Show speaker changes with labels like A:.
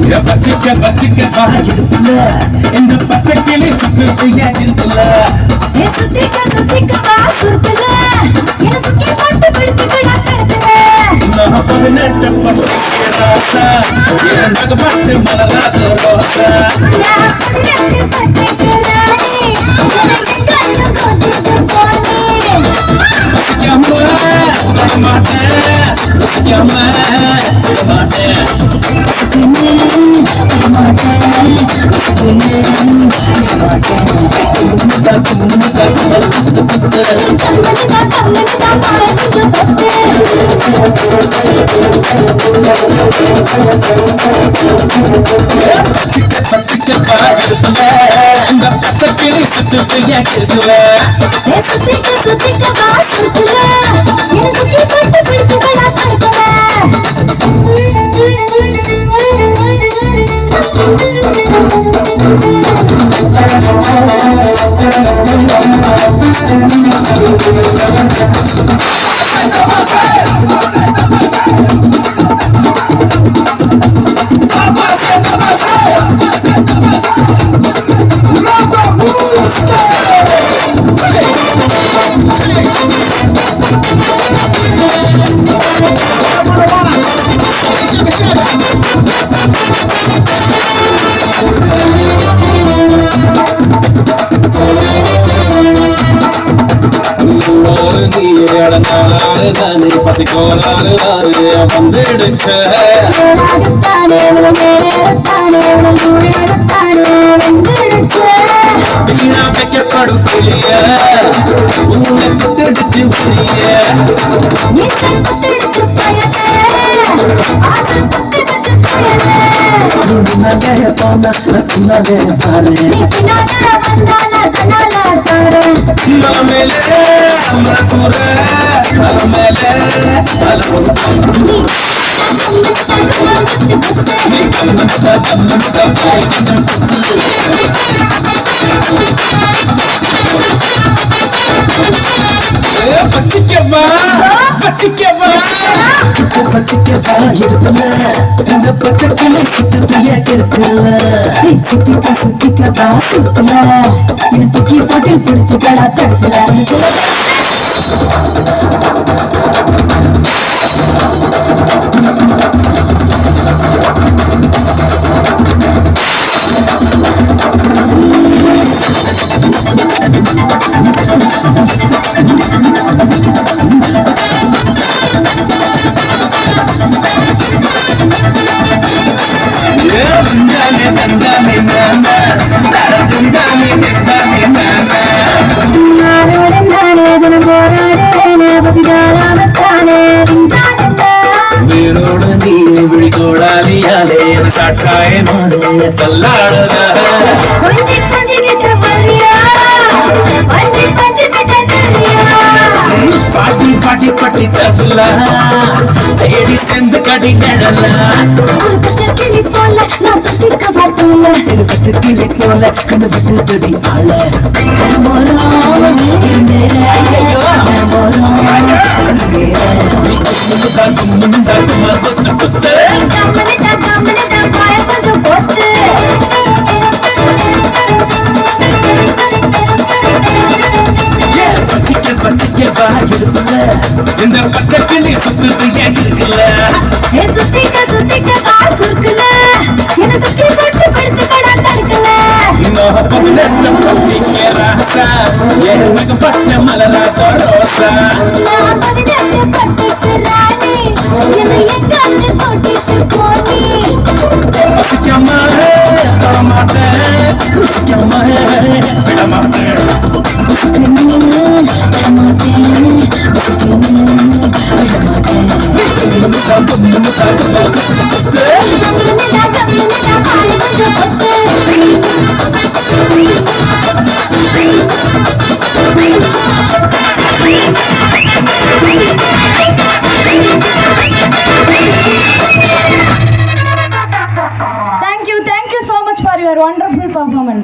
A: பச்சைக்க பச்சைக்க பாயிருப்புல இந்த பச்சை கிளி சுத்தியா இருக்குல்ல
B: சுத்திக்க சுத்திக்க பாசுருப்புல எனக்கு பட்டு பிடிச்சுக்கடா கடுத்துல
A: நான் 18 பட்டு ராசா எனக்கு பட்டு மலராத ரோசா
B: நான் 18 பட்டு ராணி எனக்கு கண்ணு கொதித்து போனே
A: ரசிக்காம வரமாட்டேன் ரசிக்காம வரமாட்டேன் பச்சைக்க பாயிருப்புல இந்த பச்சை கிளி சுத்தியா இருக்குல்ல
B: சுத்திக்க சுத்திக்க பாசுருப்புல எனக்கு பட்டு பிடிச்சுக்கடா கடுத்துல
A: நீ பசிக்கோளாறு வந்துடுச்ச வீணா வைக்கப்படும் கிளிய உன்னை குத்திடுச்சு உரிய பச்சிக்கவா இருப்பல இந்த பச்சை கிளி சுத்தியா இருக்குல்ல
B: சுத்திக்க சுத்திக்க பாசுருப்புல எனக்கு பட்டு பிடிச்சுக்கடா கடுத்துல
A: வீரோடு நீ விழிகோடாலியாலே சாட்சாய நாடு தள்ளாடுற பாட்டி பாட்டி பட்டி தப்புல தேடி சேர்ந்து கடி நடல
B: கிளி போல நான் துதிக்க மாட்டேன்
A: கிளி போல கண்டு விட்டு ஆள இந்த பச்சை கிளி சுத்தியா இருக்குல்ல
B: சுத்திக்க சுத்திக்க பாசுருக்குல எனக்கு பட்டு பிடிச்சுக்கடா கடுத்துல
A: நான் 18 பட்டு ராசா எனக்கு பட்டு மலராத ரோசா
B: நான் 18 பட்டு ராணி எனக்கு கண்ணு கொதித்து போனே
A: ரசிக்காம வரமாட்டேன் ரசிக்காம விடமாட்டேன்
B: Thank you so much for your wonderful performance.